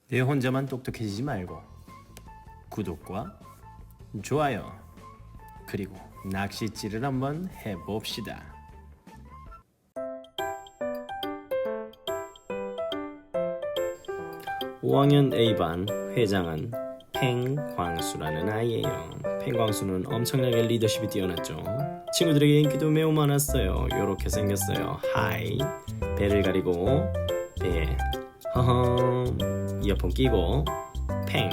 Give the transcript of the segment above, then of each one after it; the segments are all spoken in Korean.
내 혼자만 똑똑해지지 말고 구독과 좋아요 그리고 낚싯질을 한번 해봅시다. 5학년 A반 회장은 팽광수라는 아이예요. 팽광수는 엄청나게 리더십이 뛰어났죠. 친구들에게 인기도 매우 많았어요. 요렇게 생겼어요. 하이, 배를 가리고 배, 허허, 이어폰 끼고 팽,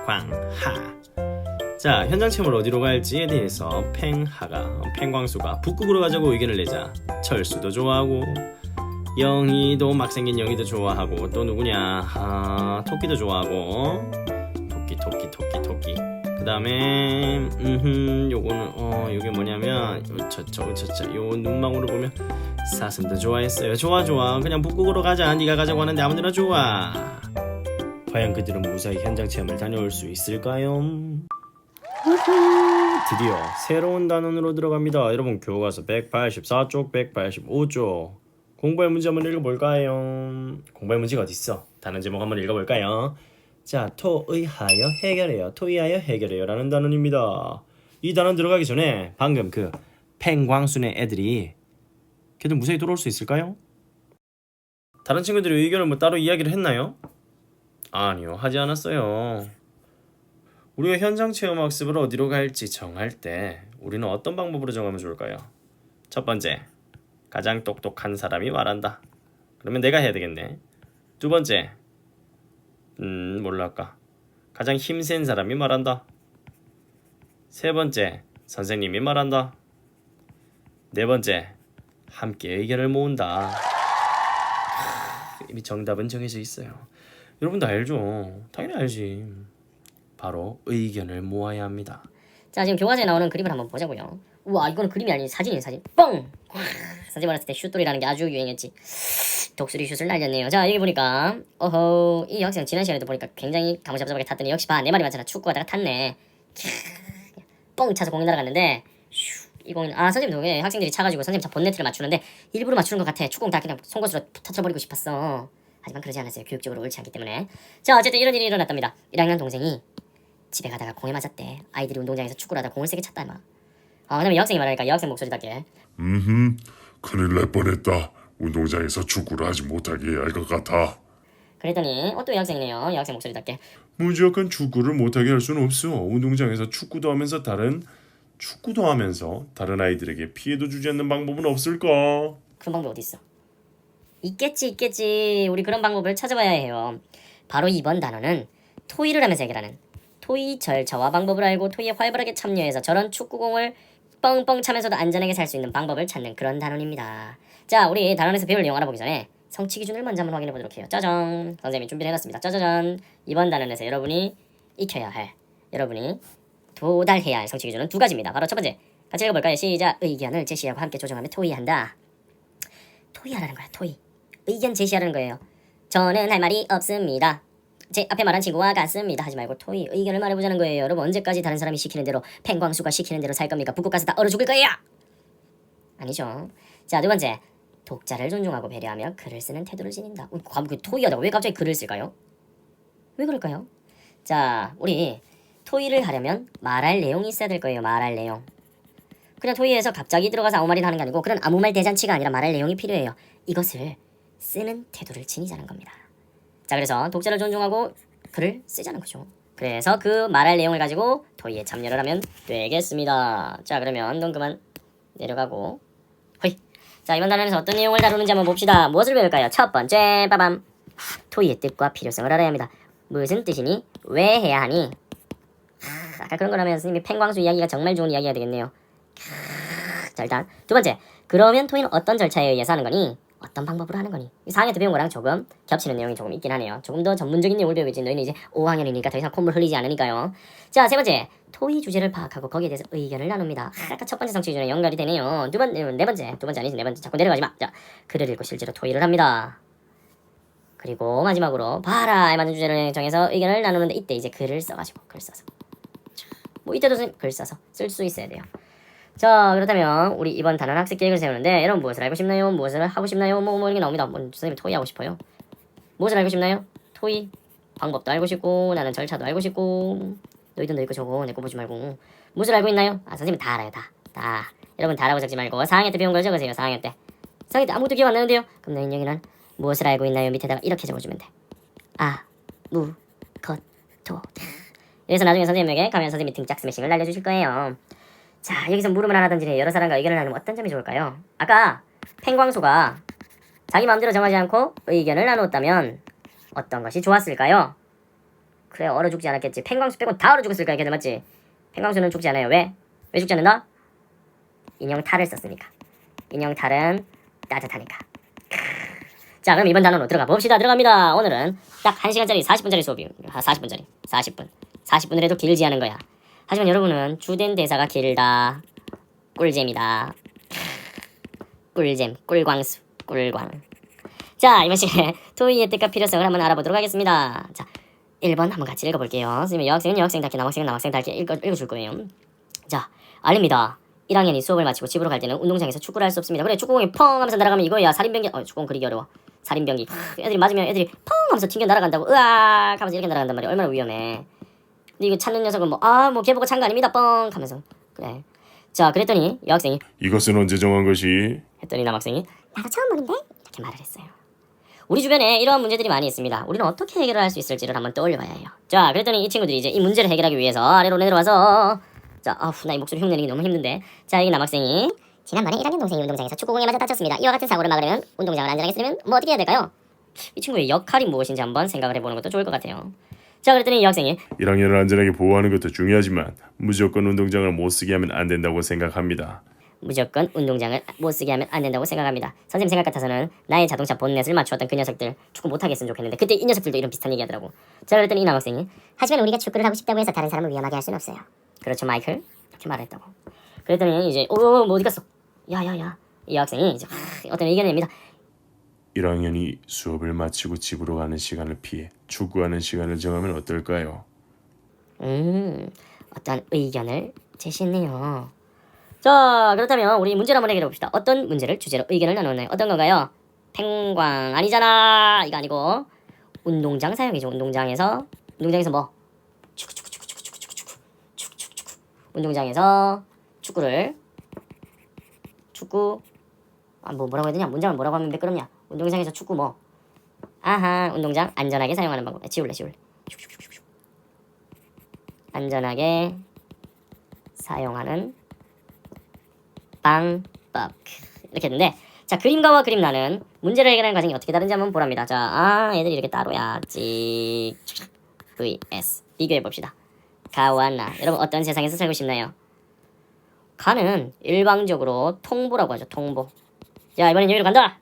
광, 하. 자, 현장 체험을 어디로 갈지에 대해서 팽광수가 북극으로 가자고 의견을 내자 철수도 좋아하고 영희도 막 생긴 영희도 좋아하고 또 누구냐, 토끼도 좋아하고 토끼 그 다음에 요거는 요게 뭐냐면 요 눈망울을 보면 사슴도 좋아했어요. 좋아 그냥 북극으로 가자. 네가 가자고 하는데 아무데나 좋아. 과연 그들은 무사히 현장 체험을 다녀올 수 있을까요? 드디어 새로운 단원으로 들어갑니다. 여러분 교과서 184쪽 185쪽 공부할 문제 한번 읽어볼까요? 공부할 문제가 어딨어? 단원 제목 한번 읽어볼까요? 자, 토의하여 해결해요. 토의하여 해결해요 라는 단원입니다. 이 단원 들어가기 전에 방금 그 팽광순의 애들이 걔들 무사히 돌아올 수 있을까요? 다른 친구들이 의견을 뭐 따로 이야기를 했나요? 아니요, 하지 않았어요. 우리가 현장 체험 학습을 어디로 갈지 정할 때 우리는 어떤 방법으로 정하면 좋을까요? 첫 번째, 가장 똑똑한 사람이 말한다. 그러면 내가 해야 되겠네. 두 번째, 뭘로 할까? 가장 힘센 사람이 말한다. 세 번째, 선생님이 말한다. 네 번째, 함께 의견을 모은다. 이미 정답은 정해져 있어요. 여러분도 알죠? 당연히 알지. 바로 의견을 모아야 합니다. 자, 지금 교과서에 나오는 그림을 한번 보자고요. 우와, 이거는 그림이 아닌 사진이에요. 사진. 뻥! 사진 받았을 때 슛돌이라는 게 아주 유행했지. 독수리 슛을 날렸네요. 자, 여기 보니까 이 학생 지난 시간에도 보니까 굉장히 가무잡잡하게 탔더니 역시 봐, 내 말이 맞잖아. 축구하다가 탔네. 뻥 차서 공이 날아갔는데 이 공은 선생님도 왜 학생들이 차가지고 선생님 차 본네트를 맞추는데 일부러 맞추는 것 같아. 축구공 다 그냥 송곳으로 터트려버리고 싶었어. 하지만 그러지 않았어요. 교육적으로 옳지 않기 때문에. 자, 어쨌든 이런 일이 일어났답니다. 1학년 동생이 집에 가다가 공에 맞았대. 아이들이 운동장에서 축구를 하다 공을 세게 찼다, 임마. 그다음에 여학생이 말하니까 여학생 목소리답게 큰일 날 뻔했다. 운동장에서 축구를 하지 못하게 해야 할 것 같아. 그랬더니 또 여학생이네요. 여학생 목소리답게 무조건 축구를 못하게 할 수는 없어. 운동장에서 축구도 하면서 다른 아이들에게 피해도 주지 않는 방법은 없을까? 그런 방법이 어디 있어? 있겠지. 우리 그런 방법을 찾아봐야 해요. 바로 이번 단어는 토의를 하면서 해결하는 토의 절차와 방법을 알고 토의에 활발하게 참여해서 저런 축구공을 뻥뻥 차면서도 안전하게 살 수 있는 방법을 찾는 그런 단원입니다. 자, 우리 단원에서 배울 내용 알아보기 전에 성취 기준을 먼저 한번 확인해 보도록 해요. 짜잔! 선생님이 준비를 해놨습니다. 짜자잔! 이번 단원에서 여러분이 익혀야 할, 여러분이 도달해야 할 성취 기준은 두 가지입니다. 바로 첫 번째, 같이 읽어볼까요? 시작! 의견을 제시하고 함께 조정하며 토의한다. 토의하라는 거야, 토의. 의견 제시하라는 거예요. 저는 할 말이 없습니다. 제 앞에 말한 친구와 같습니다. 하지 말고 토의, 의견을 말해보자는 거예요. 여러분, 언제까지 다른 사람이 시키는 대로, 팽광수가 시키는 대로 살 겁니까? 북극 가서 다 얼어 죽을 거예요! 아니죠. 자, 두 번째, 독자를 존중하고 배려하며 글을 쓰는 태도를 지닌다. 토의하다가 왜 갑자기 글을 쓸까요? 왜 그럴까요? 자, 우리 토의를 하려면 말할 내용이 있어야 될 거예요. 말할 내용. 그냥 토의에서 갑자기 들어가서 아무 말이나 하는 게 아니고 그런 아무 말 대잔치가 아니라 말할 내용이 필요해요. 이것을 쓰는 태도를 지니자는 겁니다. 자, 그래서 독자를 존중하고 글을 쓰자는 거죠. 그래서 그 말할 내용을 가지고 토의에 참여를 하면 되겠습니다. 자, 그러면 넌 그만 내려가고 호이. 자, 이번 단원에서 어떤 내용을 다루는지 한번 봅시다. 무엇을 배울까요? 첫 번째, 빠밤. 토의의 뜻과 필요성을 알아야 합니다. 무슨 뜻이니? 왜 해야 하니? 아까 그런 거라면 선생님이 팽광수 이야기가 정말 좋은 이야기가 되겠네요. 자, 일단 두 번째, 그러면 토의는 어떤 절차에 의해서 하는 거니? 어떤 방법으로 하는 거니? 4학년 때 배운 거랑 조금 겹치는 내용이 조금 있긴 하네요. 조금 더 전문적인 내용을 배우겠지. 너희는 이제 5학년이니까 더 이상 콧물 흘리지 않으니까요. 자, 세 번째, 토의 주제를 파악하고 거기에 대해서 의견을 나눕니다. 아까 첫 번째 성취 기준에 연결이 되네요. 두 번째 아니지, 네 번째. 자꾸 내려가지 마. 자, 글을 읽고 실제로 토의를 합니다. 그리고 마지막으로 봐라, 맞는 주제를 정해서 의견을 나누는데 이때 이제 글을 써가지고 글 써서 뭐 이때도 글 써서 쓸 수 있어야 돼요. 자, 그렇다면 우리 이번 단원 학습 계획을 세우는데 여러분 무엇을 알고 싶나요? 무엇을 하고 싶나요? 뭐 이렇게 나옵니다. 뭐 선생님 토의하고 싶어요. 무엇을 알고 싶나요? 토의. 방법도 알고 싶고 나는 절차도 알고 싶고 너희도 너 거 적어. 내 거 보지 말고. 무엇을 알고 있나요? 아 선생님 다 알아요. 다. 여러분 다 알아고 적지 말고 4학년 때 배운 걸 적으세요. 4학년 때. 4학년 때 아무것도 기억 안 나는데요? 그럼 너희 여기는 무엇을 알고 있나요? 밑에다가 이렇게 적어주면 돼. 아, 무, 것, 도. 그래서 나중에 선생님에게 가면 선생님이 등짝 스매싱을 날려주실 거예요. 자, 여기서 물음을 하나 던지네. 여러 사람과 의견을 나누면 어떤 점이 좋을까요? 아까 팽광수가 자기 마음대로 정하지 않고 의견을 나누었다면 어떤 것이 좋았을까요? 그래, 얼어 죽지 않았겠지. 팽광수 빼고 다 얼어 죽었을 거야, 걔들 맞지? 팽광수는 죽지 않아요. 왜? 왜 죽지 않는다? 인형탈을 썼으니까. 인형탈은 따뜻하니까. 자, 그럼 이번 단어로 들어가 봅시다. 들어갑니다. 오늘은 딱 1시간짜리 40분짜리 수업이에요. 40분짜리. 40분. 40분을 해도 길지 않은 거야. 하지만 여러분은 주된 대사가 길다. 꿀잼이다. 꿀잼, 꿀광수, 꿀광. 자, 이번 시간에 토의의 뜻과 필요성을 한번 알아보도록 하겠습니다. 자, 1번 한번 같이 읽어볼게요. 선생님 여학생은 여학생답게 남학생은 남학생답게 읽어줄 거예요. 자, 알립니다. 1학년이 수업을 마치고 집으로 갈 때는 운동장에서 축구를 할 수 없습니다. 그래, 축구공이 펑 하면서 날아가면 이거야. 살인병기. 축구공 그리기 어려워. 살인병기. 애들이 맞으면 애들이 펑 하면서 튕겨 날아간다고. 으악 하면서 이렇게 날아간단 말이야. 얼마나 위험해. 근데 이거 찾는 녀석은 뭐 걔 보고 찬 거 아닙니다. 뻥 하면서. 그래. 자, 그랬더니 여학생이 이것은 언제 정한 것이? 했더니 남학생이 나도 처음 보는데? 이렇게 말을 했어요. 우리 주변에 이러한 문제들이 많이 있습니다. 우리는 어떻게 해결을 할 수 있을지를 한번 떠올려봐야 해요. 자, 그랬더니 이 친구들이 이제 이 문제를 해결하기 위해서 아래로 내려와서 자, 나 이 목소리 흉내내기 너무 힘든데. 자, 여기 남학생이 지난번에 1학년 동생이 운동장에서 축구공에 맞아 다쳤습니다. 이와 같은 사고를 막으려면 운동장을 안전하게 쓰려면 뭐 어떻게 해야 될까요? 이 친구의 역할이 무엇인지 한번 생각을 해보는 것도 좋을 것 같아요. 자, 그랬더니 이 학생이 1학년을 안전하게 보호하는 것도 중요하지만 무조건 운동장을 못 쓰게 하면 안 된다고 생각합니다. 무조건 운동장을 못 쓰게 하면 안 된다고 생각합니다. 선생님 생각 같아서는 나의 자동차 본넷을 맞추었던 그 녀석들 축구 못하게 했으면 좋겠는데 그때 이 녀석들도 이런 비슷한 얘기 하더라고. 자, 그랬더니 이 남학생이 하지만 우리가 축구를 하고 싶다고 해서 다른 사람을 위험하게 할 수는 없어요. 그렇죠 마이클? 이렇게 말했다고. 그랬더니 이제 뭐 어디 갔어? 야야야. 이 학생이 이제 어떤 의견을 냅니다. 1학년이 수업을 마치고 집으로 가는 시간을 피해 축구하는 시간을 정하면 어떨까요? 어떤 의견을 제시했네요. 자, 그렇다면 우리 문제를 한번 해결해 봅시다. 어떤 문제를 주제로 의견을 나누나요? 어떤 건가요? 팽광 아니잖아. 이거 아니고 운동장 사용이죠. 운동장에서 뭐? 축구. 운동장에서 축구를 뭐라고 해야 되냐? 문장을 뭐라고 하면 매끄럽냐? 운동장에서 축구 뭐? 아하, 운동장 안전하게 사용하는 방법. 지울래. 안전하게 사용하는 방법. 이렇게 했는데, 자, 그림가와 그림란은 문제를 해결하는 과정이 어떻게 다른지 한번 보랍니다. 자, 애들이 이렇게 따로야. vs 비교해 봅시다. 가와 나. 여러분 어떤 세상에서 살고 싶나요? 가는 일방적으로 통보라고 하죠. 통보. 자, 이번엔 여기로 간다.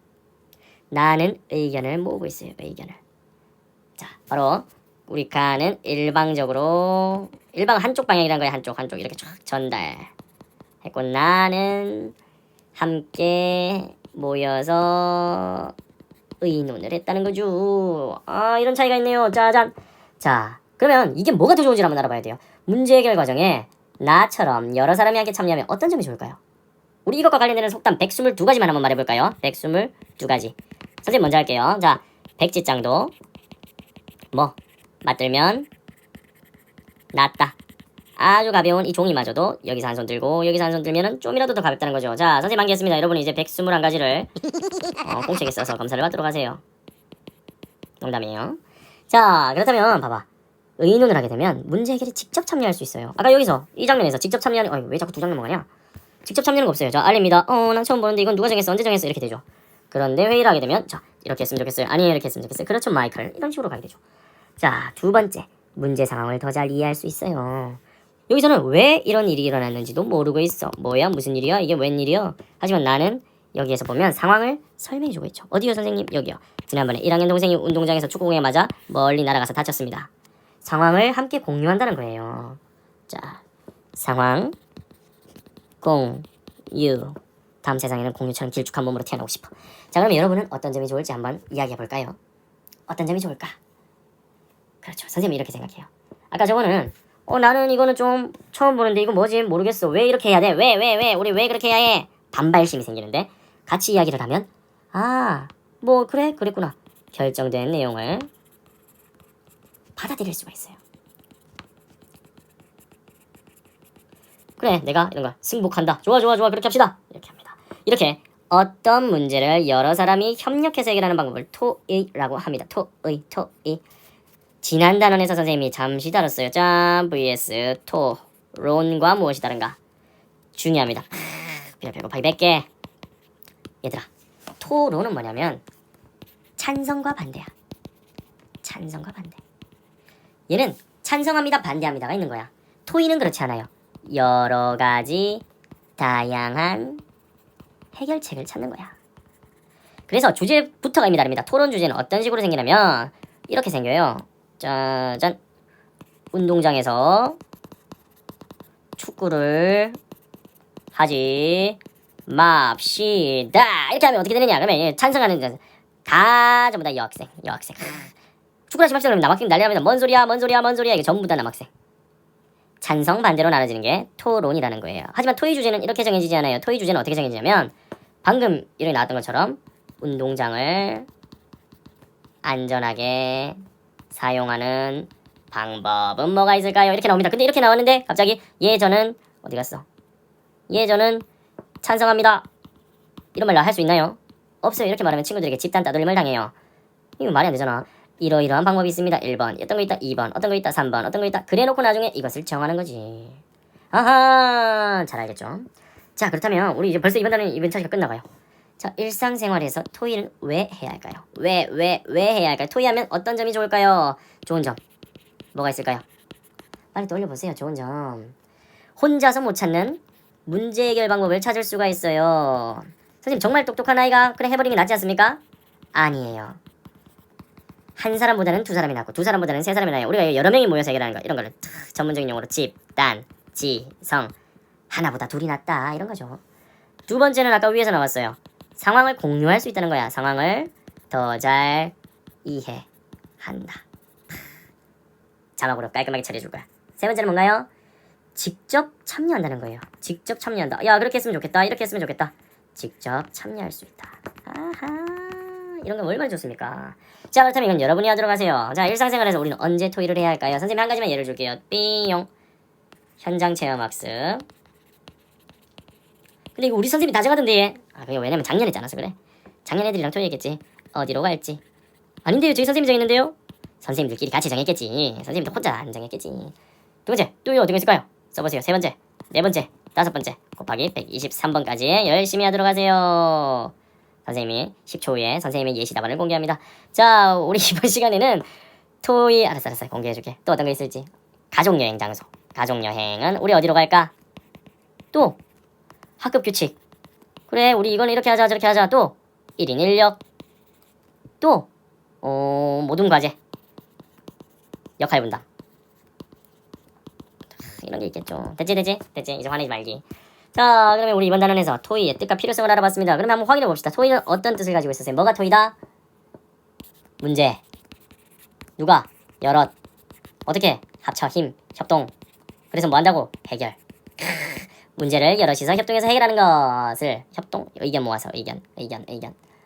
나는 의견을 모으고 있어요. 의견을. 자, 바로 우리 가는 일방적으로 한쪽 방향이라는 거예요. 한쪽 이렇게 쫙 전달했고 나는 함께 모여서 의논을 했다는 거죠. 이런 차이가 있네요. 짜잔. 자, 그러면 이게 뭐가 더 좋은지 한번 알아봐야 돼요. 문제 해결 과정에 나처럼 여러 사람이 함께 참여하면 어떤 점이 좋을까요? 우리 이것과 관련되는 속담 122가지만 한번 말해볼까요? 122가지. 선생님 먼저 할게요. 자, 백지장도 맞들면 낫다. 아주 가벼운 이 종이마저도 여기서 한 손 들고 여기서 한 손 들면은 좀이라도 더 가볍다는 거죠. 자, 선생님 만개했습니다. 여러분이 이제 121가지를 공책에 써서 검사를 받도록 하세요. 농담이에요. 자, 그렇다면 봐봐. 의논을 하게 되면 문제 해결에 직접 참여할 수 있어요. 아까 여기서 이 장면에서 직접 참여하는 왜 자꾸 두 장면 가냐? 직접 참여하는 거 없어요. 자, 알립니다. 난 처음 보는데 이건 누가 정했어? 언제 정했어? 이렇게 되죠. 그런데 회의를 하게 되면 자, 이렇게 했으면 좋겠어요. 아니, 이렇게 했으면 좋겠어요. 그렇죠, 마이클. 이런 식으로 가게 되죠. 자, 두 번째. 문제 상황을 더 잘 이해할 수 있어요. 여기서는 왜 이런 일이 일어났는지도 모르고 있어. 뭐야? 무슨 일이야? 이게 웬일이야? 하지만 나는 여기에서 보면 상황을 설명해주고 있죠. 어디요, 선생님? 여기요. 지난번에 1학년 동생이 운동장에서 축구공에 맞아 멀리 날아가서 다쳤습니다. 상황을 함께 공유한다는 거예요. 자, 상황, 공유. 다음 세상에는 공유처럼 길쭉한 몸으로 태어나고 싶어. 자, 그러면 여러분은 어떤 점이 좋을지 한번 이야기해볼까요? 어떤 점이 좋을까? 그렇죠. 선생님이 이렇게 생각해요. 아까 저거는 나는 이거는 좀 처음 보는데 이거 뭐지? 모르겠어. 왜 이렇게 해야 돼? 왜? 우리 왜 그렇게 해야 해? 반발심이 생기는데 같이 이야기를 하면 그랬구나. 결정된 내용을 받아들일 수가 있어요. 그래, 내가 이런 거 승복한다. 좋아, 그렇게 합시다. 이렇게 합니다. 이렇게 어떤 문제를 여러 사람이 협력해서 해결하는 방법을 토의라고 합니다. 토의. 지난 단원에서 선생님이 잠시 다뤘어요. 짠 vs 토론과 무엇이 다른가? 중요합니다. 배고파기 100개. 얘들아, 토론은 뭐냐면 찬성과 반대야. 찬성과 반대. 얘는 찬성합니다, 반대합니다가 있는 거야. 토의는 그렇지 않아요. 여러 가지 다양한 해결책을 찾는 거야. 그래서 주제부터가 이미 다릅니다. 토론 주제는 어떤 식으로 생기냐면 이렇게 생겨요. 짜잔. 운동장에서 축구를 하지 맙시다. 이렇게 하면 어떻게 되느냐? 그러면 찬성하는 다 전부 다 여학생. 축구를 하지 맙시다. 그러면 남학생 난리 납니다. 뭔 소리야. 이게 전부 다 남학생. 찬성 반대로 나눠지는 게 토론이라는 거예요. 하지만 토의 주제는 이렇게 정해지지 않아요. 토의 주제는 어떻게 정해지냐면 방금 이렇게 나왔던 것처럼 운동장을 안전하게 사용하는 방법은 뭐가 있을까요? 이렇게 나옵니다. 근데 이렇게 나왔는데 갑자기 저는 어디 갔어? 저는 찬성합니다. 이런 말 할 수 있나요? 없어요. 이렇게 말하면 친구들에게 집단 따돌림을 당해요. 이거 말이 안 되잖아. 이러이러한 방법이 있습니다. 1번. 어떤 거 있다. 2번. 어떤 거 있다. 3번. 어떤 거 있다. 그래놓고 나중에 이것을 정하는 거지. 아하. 잘 알겠죠? 자, 그렇다면 우리 이제 벌써 이번 단원 이번 차시가 끝나가요. 자, 일상생활에서 토의를 왜 해야 할까요? 왜 해야 할까요? 토의하면 어떤 점이 좋을까요? 좋은 점. 뭐가 있을까요? 빨리 떠올려보세요. 좋은 점. 혼자서 못 찾는 문제 해결 방법을 찾을 수가 있어요. 선생님 정말 똑똑한 아이가 그래 해버리는 게 낫지 않습니까? 아니에요. 한 사람보다는 두 사람이 낫고 두 사람보다는 세 사람이 나아요. 우리가 여러 명이 모여서 해결하는 거 이런 거를 전문적인 용어로 집단, 지성, 하나보다 둘이 낫다 이런 거죠. 두 번째는 아까 위에서 나왔어요. 상황을 공유할 수 있다는 거야. 상황을 더 잘 이해한다. 자막으로 깔끔하게 처리해줄 거야. 세 번째는 뭔가요? 직접 참여한다는 거예요. 직접 참여한다. 야, 그렇게 했으면 좋겠다. 이렇게 했으면 좋겠다. 직접 참여할 수 있다. 아하, 이런 건 얼마나 좋습니까? 자, 그렇다면 이건 여러분이 하도록 하세요. 자, 일상생활에서 우리는 언제 토의를 해야 할까요? 선생님이 한 가지만 예를 줄게요. 삐용. 현장 체험 학습. 근데 이거 우리 선생님이 다 정하던데. 그게 왜냐면 작년에 했지 않았어, 그래? 작년 애들이랑 토의했겠지. 어디로 갈지. 아닌데요, 저희 선생님이 정했는데요? 선생님들끼리 같이 정했겠지. 선생님도 혼자 안 정했겠지. 두 번째, 또요 어떤 거 있을까요? 써보세요. 세 번째, 네 번째, 다섯 번째 곱하기 123번까지 열심히 하도록 하세요. 선생님이 10초 후에 선생님의 예시 답안을 공개합니다. 자, 우리 이번 시간에는 토의 알았어 공개해줄게. 또 어떤 거 있을지. 가족여행 장소. 가족여행은 우리 어디로 갈까? 또 학급 규칙. 그래, 우리 이거는 이렇게 하자 저렇게 하자. 또 1인 1역. 또 모든 과제. 역할 분담. 이런 게 있겠죠. 됐지. 이제 화내지 말기. 자, 그러면 우리 이번 단원에서 토의의 뜻과 필요성을 알아봤습니다. 그러면 한번 확인해 봅시다. 토의는 어떤 뜻을 가지고 있었어요? 뭐가 토의다? 문제. 누가? 여럿. 어떻게? 합쳐, 힘, 협동. 그래서 뭐 한다고? 해결. 문제를 여럿이서 협동해서 해결하는 것을 협동, 의견 모아서 의견.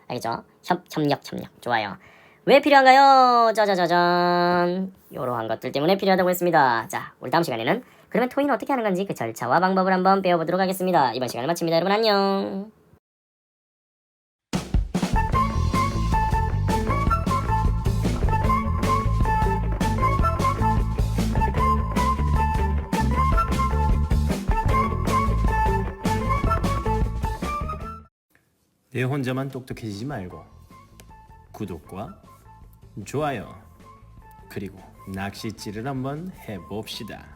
알겠죠? 협력. 좋아요. 왜 필요한가요? 짜자자잔. 요러한 것들 때문에 필요하다고 했습니다. 자, 우리 다음 시간에는 그러면 토의는 어떻게 하는 건지 그 절차와 방법을 한번 배워보도록 하겠습니다. 이번 시간을 마칩니다. 여러분 안녕. 내 혼자만 똑똑해지지 말고 구독과 좋아요 그리고 낚싯질을 한번 해봅시다.